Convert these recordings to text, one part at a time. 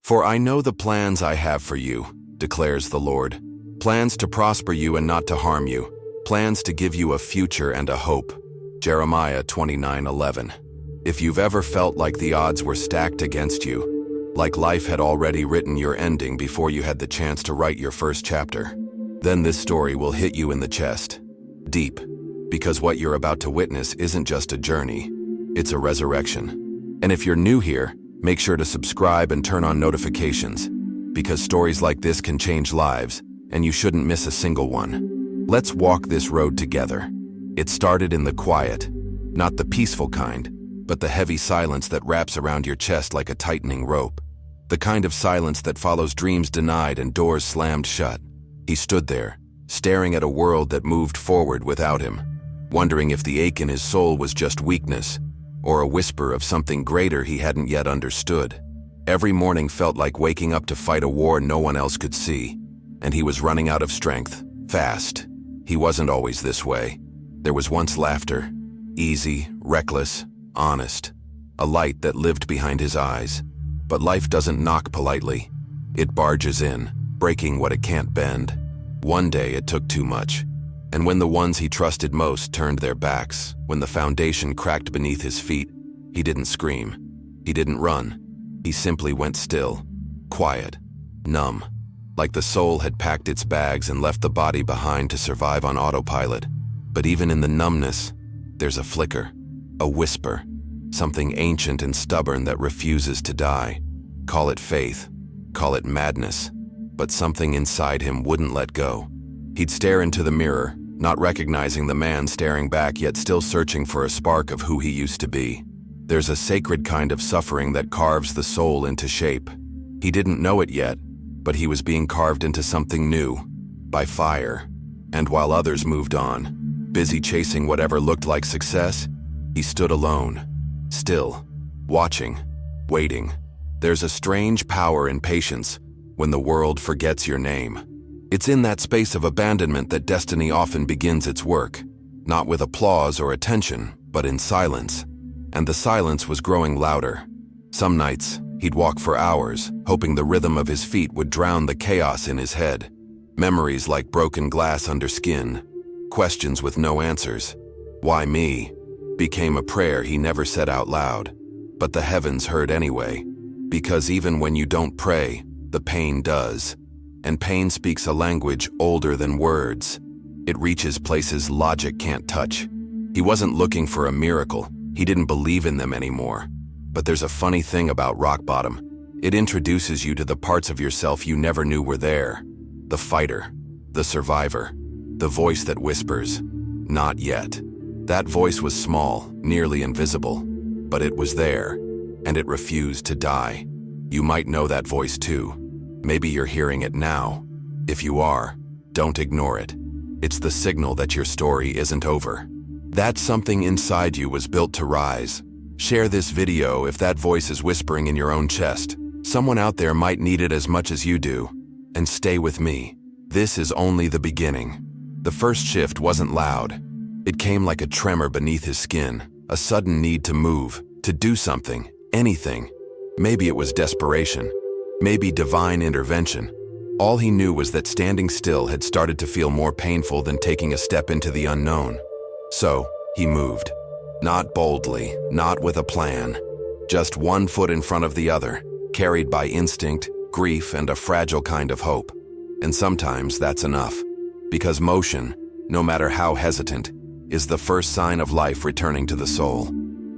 For I know the plans I have for you, declares the Lord. Plans to prosper you and not to harm you. Plans to give you a future and a hope. Jeremiah 29:11. If you've ever felt like the odds were stacked against you, like life had already written your ending before you had the chance to write your first chapter, then this story will hit you in the chest. Deep. Because what you're about to witness isn't just a journey, it's a resurrection. And if you're new here, make sure to subscribe and turn on notifications, because stories like this can change lives, and you shouldn't miss a single one. Let's walk this road together. It started in the quiet, not the peaceful kind, but the heavy silence that wraps around your chest like a tightening rope. The kind of silence that follows dreams denied and doors slammed shut. He stood there, staring at a world that moved forward without him, wondering if the ache in his soul was just weakness, or a whisper of something greater he hadn't yet understood. Every morning felt like waking up to fight a war no one else could see, and he was running out of strength, fast. He wasn't always this way. There was once laughter, easy, reckless, honest, a light that lived behind his eyes. But life doesn't knock politely. It barges in, breaking what it can't bend. One day it took too much. And when the ones he trusted most turned their backs, when the foundation cracked beneath his feet, he didn't scream. He didn't run. He simply went still, quiet, numb, like the soul had packed its bags and left the body behind to survive on autopilot. But even in the numbness, there's a flicker, a whisper, something ancient and stubborn that refuses to die. Call it faith, call it madness, but something inside him wouldn't let go. He'd stare into the mirror, not recognizing the man staring back, yet still searching for a spark of who he used to be. There's a sacred kind of suffering that carves the soul into shape. He didn't know it yet, but he was being carved into something new, by fire. And while others moved on, busy chasing whatever looked like success, he stood alone, still, watching, waiting. There's a strange power in patience when the world forgets your name. It's in that space of abandonment that destiny often begins its work, not with applause or attention, but in silence. And the silence was growing louder. Some nights, he'd walk for hours, hoping the rhythm of his feet would drown the chaos in his head. Memories like broken glass under skin, questions with no answers. Why me? Became a prayer he never said out loud. But the heavens heard anyway. Because even when you don't pray, the pain does. And pain speaks a language older than words. It reaches places logic can't touch. He wasn't looking for a miracle. He didn't believe in them anymore. But there's a funny thing about rock bottom. It introduces you to the parts of yourself you never knew were there. The fighter, the survivor, the voice that whispers, "Not yet." That voice was small, nearly invisible, but it was there, and it refused to die. You might know that voice too. Maybe you're hearing it now. If you are, don't ignore it. It's the signal that your story isn't over. That something inside you was built to rise. Share this video if that voice is whispering in your own chest. Someone out there might need it as much as you do. And stay with me. This is only the beginning. The first shift wasn't loud. It came like a tremor beneath his skin, a sudden need to move, to do something, anything. Maybe it was desperation. Maybe divine intervention. All he knew was that standing still had started to feel more painful than taking a step into the unknown. So, he moved. Not boldly, not with a plan. Just one foot in front of the other, carried by instinct, grief, and a fragile kind of hope. And sometimes that's enough. Because motion, no matter how hesitant, is the first sign of life returning to the soul.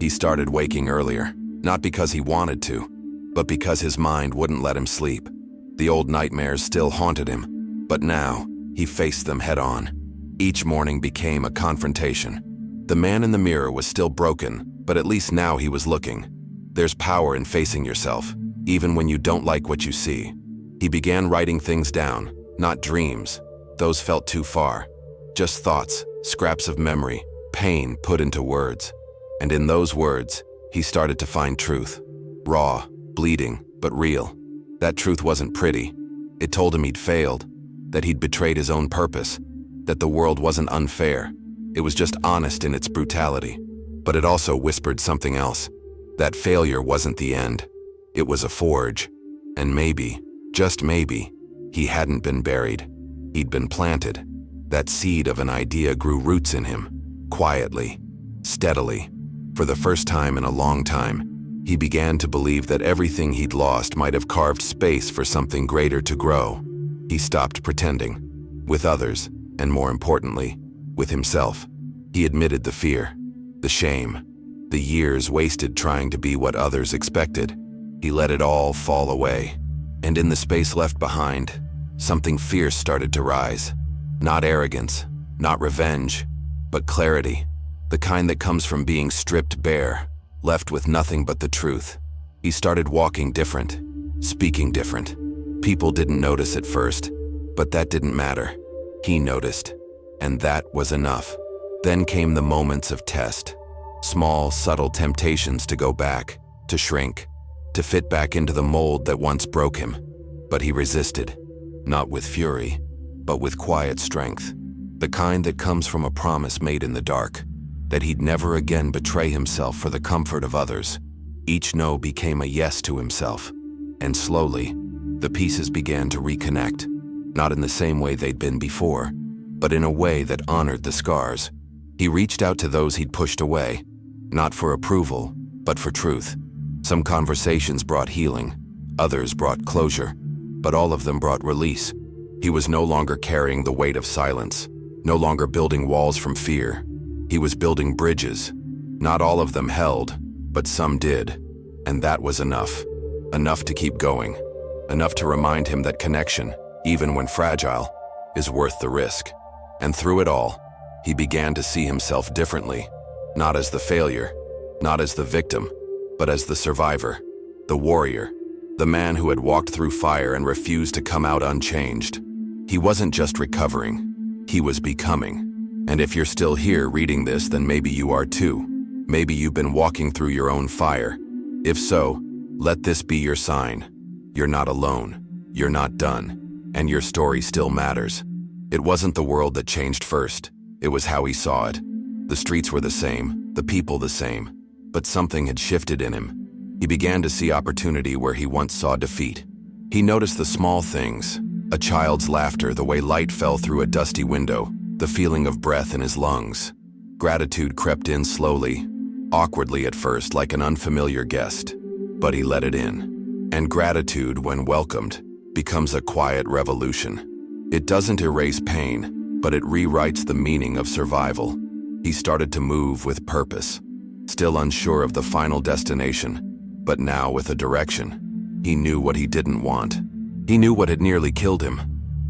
He started waking earlier, not because he wanted to, but because his mind wouldn't let him sleep. The old nightmares still haunted him, but now he faced them head on. Each morning became a confrontation. The man in the mirror was still broken, but at least now he was looking. There's power in facing yourself, even when you don't like what you see. He began writing things down, not dreams. Those felt too far. Just thoughts, scraps of memory, pain put into words. And in those words, he started to find truth. Raw, bleeding, but real. That truth wasn't pretty. It told him he'd failed, that he'd betrayed his own purpose, that the world wasn't unfair. It was just honest in its brutality. But it also whispered something else. That failure wasn't the end. It was a forge. And maybe, just maybe, he hadn't been buried. He'd been planted. That seed of an idea grew roots in him, quietly, steadily. For the first time in a long time, he began to believe that everything he'd lost might have carved space for something greater to grow. He stopped pretending. With others, and more importantly, with himself. He admitted the fear, the shame, the years wasted trying to be what others expected. He let it all fall away. And in the space left behind, something fierce started to rise. Not arrogance, not revenge, but clarity. The kind that comes from being stripped bare, left with nothing but the truth. He started walking different, speaking different. People didn't notice at first, but that didn't matter. He noticed, and that was enough. Then came the moments of test. Small, subtle temptations to go back, to shrink, to fit back into the mold that once broke him. But he resisted, not with fury, but with quiet strength. The kind that comes from a promise made in the dark, that he'd never again betray himself for the comfort of others. Each no became a yes to himself. And slowly, the pieces began to reconnect, not in the same way they'd been before, but in a way that honored the scars. He reached out to those he'd pushed away, not for approval, but for truth. Some conversations brought healing, others brought closure, but all of them brought release. He was no longer carrying the weight of silence, no longer building walls from fear. He was building bridges. Not all of them held, but some did. And that was enough. Enough to keep going. Enough to remind him that connection, even when fragile, is worth the risk. And through it all, he began to see himself differently. Not as the failure, not as the victim, but as the survivor, the warrior, the man who had walked through fire and refused to come out unchanged. He wasn't just recovering, he was becoming. And if you're still here reading this, then maybe you are too. Maybe you've been walking through your own fire. If so, let this be your sign. You're not alone, you're not done, and your story still matters. It wasn't the world that changed first, it was how he saw it. The streets were the same, the people the same, but something had shifted in him. He began to see opportunity where he once saw defeat. He noticed the small things, a child's laughter, the way light fell through a dusty window, the feeling of breath in his lungs. Gratitude crept in slowly, awkwardly at first, like an unfamiliar guest, but he let it in. And gratitude, when welcomed, becomes a quiet revolution. It doesn't erase pain, but it rewrites the meaning of survival. He started to move with purpose, still unsure of the final destination, but now with a direction. He knew what he didn't want. He knew what had nearly killed him.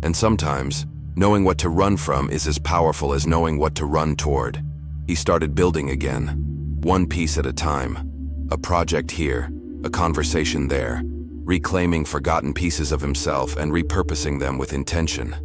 And sometimes, knowing what to run from is as powerful as knowing what to run toward. He started building again, one piece at a time. A project here, a conversation there, reclaiming forgotten pieces of himself and repurposing them with intention.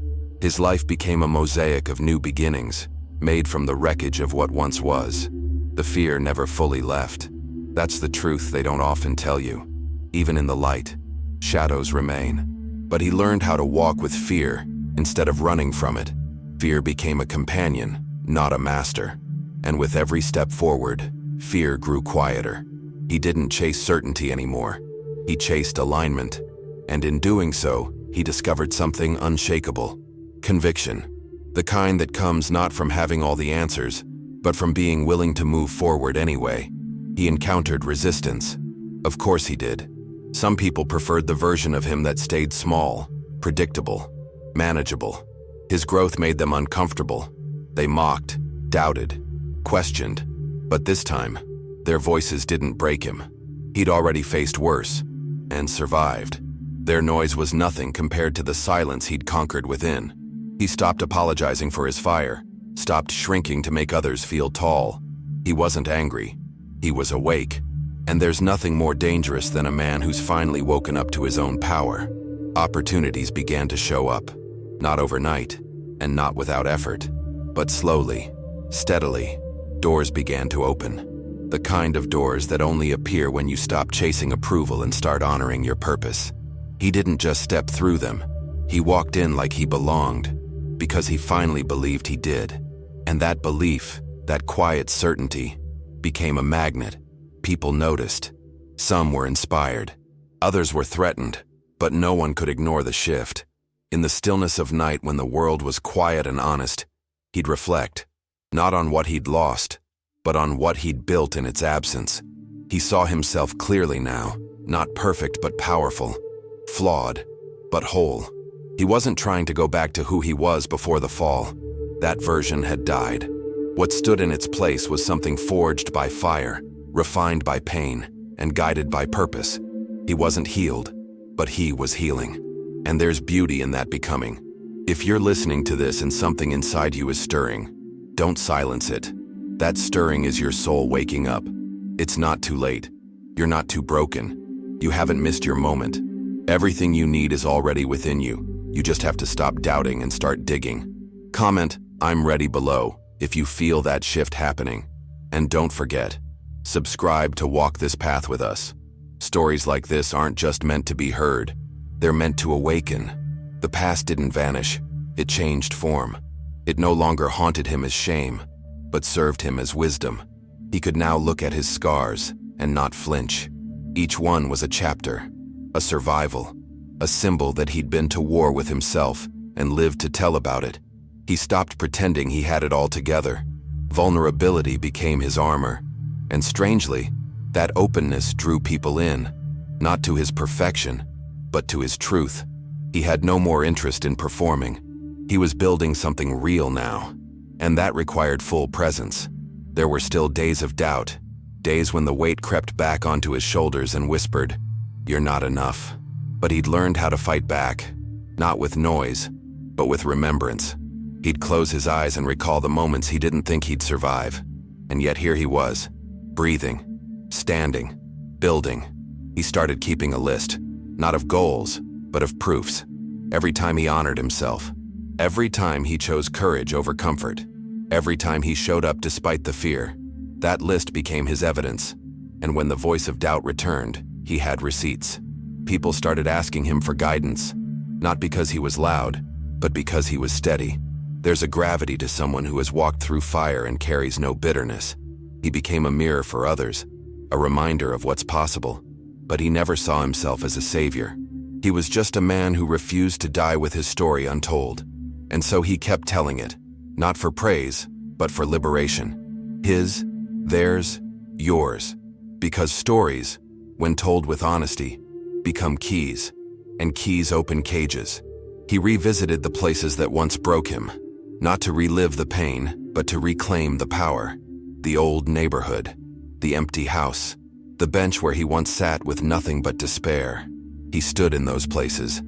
His life became a mosaic of new beginnings, made from the wreckage of what once was. The fear never fully left. That's the truth they don't often tell you. Even in the light, shadows remain. But he learned how to walk with fear instead of running from it. Fear became a companion, not a master. And with every step forward, fear grew quieter. He didn't chase certainty anymore. He chased alignment. And in doing so, he discovered something unshakable. Conviction. The kind that comes not from having all the answers, but from being willing to move forward anyway. He encountered resistance. Of course he did. Some people preferred the version of him that stayed small, predictable, manageable. His growth made them uncomfortable. They mocked, doubted, questioned. But this time, their voices didn't break him. He'd already faced worse, and survived. Their noise was nothing compared to the silence he'd conquered within. He stopped apologizing for his fire, stopped shrinking to make others feel tall. He wasn't angry. He was awake. And there's nothing more dangerous than a man who's finally woken up to his own power. Opportunities began to show up, not overnight, and not without effort, but slowly, steadily. Doors began to open. The kind of doors that only appear when you stop chasing approval and start honoring your purpose. He didn't just step through them. He walked in like he belonged, because he finally believed he did. And that belief, that quiet certainty, became a magnet. People noticed. Some were inspired. Others were threatened. But no one could ignore the shift. In the stillness of night when the world was quiet and honest, he'd reflect, not on what he'd lost, but on what he'd built in its absence. He saw himself clearly now, not perfect but powerful, flawed but whole. He wasn't trying to go back to who he was before the fall. That version had died. What stood in its place was something forged by fire, refined by pain, and guided by purpose. He wasn't healed, but he was healing. And there's beauty in that becoming. If you're listening to this and something inside you is stirring, don't silence it. That stirring is your soul waking up. It's not too late. You're not too broken. You haven't missed your moment. Everything you need is already within you. You just have to stop doubting and start digging. Comment, "I'm ready" below if you feel that shift happening. And don't forget, subscribe to walk this path with us. Stories like this aren't just meant to be heard. They're meant to awaken. The past didn't vanish. It changed form. It no longer haunted him as shame, but served him as wisdom. He could now look at his scars and not flinch. Each one was a chapter, a survival, a symbol that he'd been to war with himself and lived to tell about it. He stopped pretending he had it all together. Vulnerability became his armor. And strangely, that openness drew people in, not to his perfection, but to his truth. He had no more interest in performing. He was building something real now, and that required full presence. There were still days of doubt, days when the weight crept back onto his shoulders and whispered, "You're not enough." But he'd learned how to fight back, not with noise, but with remembrance. He'd close his eyes and recall the moments he didn't think he'd survive. And yet here he was, breathing, standing, building. He started keeping a list, not of goals, but of proofs. Every time he honored himself, every time he chose courage over comfort, every time he showed up despite the fear, that list became his evidence. And when the voice of doubt returned, he had receipts. People started asking him for guidance, not because he was loud, but because he was steady. There's a gravity to someone who has walked through fire and carries no bitterness. He became a mirror for others, a reminder of what's possible. But he never saw himself as a savior. He was just a man who refused to die with his story untold. And so he kept telling it, not for praise, but for liberation. His, theirs, yours. Because stories, when told with honesty, become keys, and keys open cages. He revisited the places that once broke him, not to relive the pain, but to reclaim the power. The old neighborhood, the empty house, the bench where he once sat with nothing but despair. He stood in those places,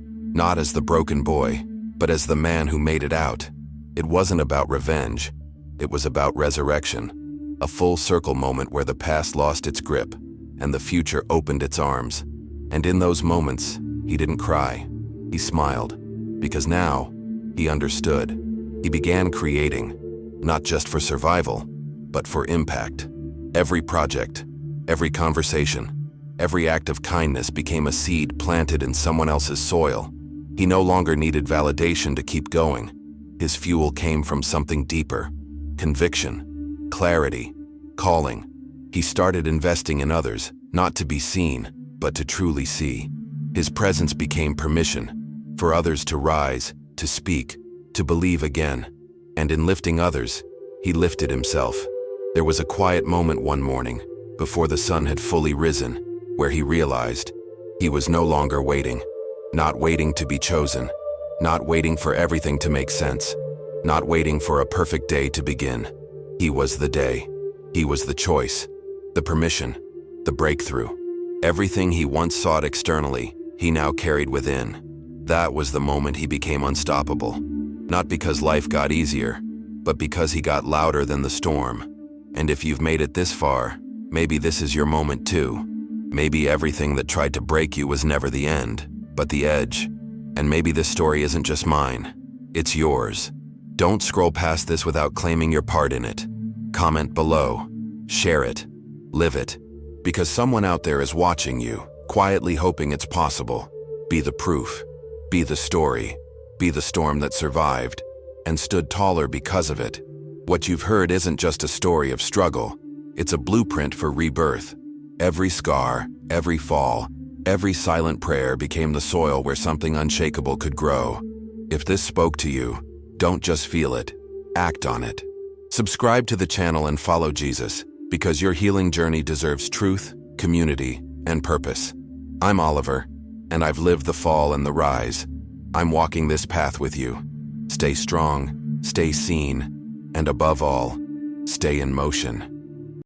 not as the broken boy, but as the man who made it out. It wasn't about revenge, it was about resurrection. A full circle moment where the past lost its grip, and the future opened its arms. And in those moments, he didn't cry, he smiled. Because now, he understood. He began creating, not just for survival, but for impact. Every project, every conversation, every act of kindness became a seed planted in someone else's soil. He no longer needed validation to keep going. His fuel came from something deeper: conviction, clarity, calling. He started investing in others, not to be seen, but to truly see. His presence became permission for others to rise, to speak, to believe again. And in lifting others, he lifted himself. There was a quiet moment one morning, before the sun had fully risen, where he realized he was no longer waiting. Not waiting to be chosen, not waiting for everything to make sense, not waiting for a perfect day to begin. He was the day. He was the choice, the permission, the breakthrough. Everything he once sought externally, he now carried within. That was the moment he became unstoppable. Not because life got easier, but because he got louder than the storm. And if you've made it this far, maybe this is your moment too. Maybe everything that tried to break you was never the end, but the edge. And maybe this story isn't just mine, it's yours. Don't scroll past this without claiming your part in it. Comment below, share it, live it. Because someone out there is watching you, quietly hoping it's possible. Be the proof, be the story, be the storm that survived and stood taller because of it. What you've heard isn't just a story of struggle, it's a blueprint for rebirth. Every scar, every fall, Every silent prayer became the soil where something unshakable could grow. If this spoke to you, don't just feel it, act on it. Subscribe to the channel and follow Jesus, because your healing journey deserves truth, community, and purpose. I'm Oliver, and I've lived the fall and the rise. I'm walking this path with you. Stay strong, stay seen, and above all, stay in motion.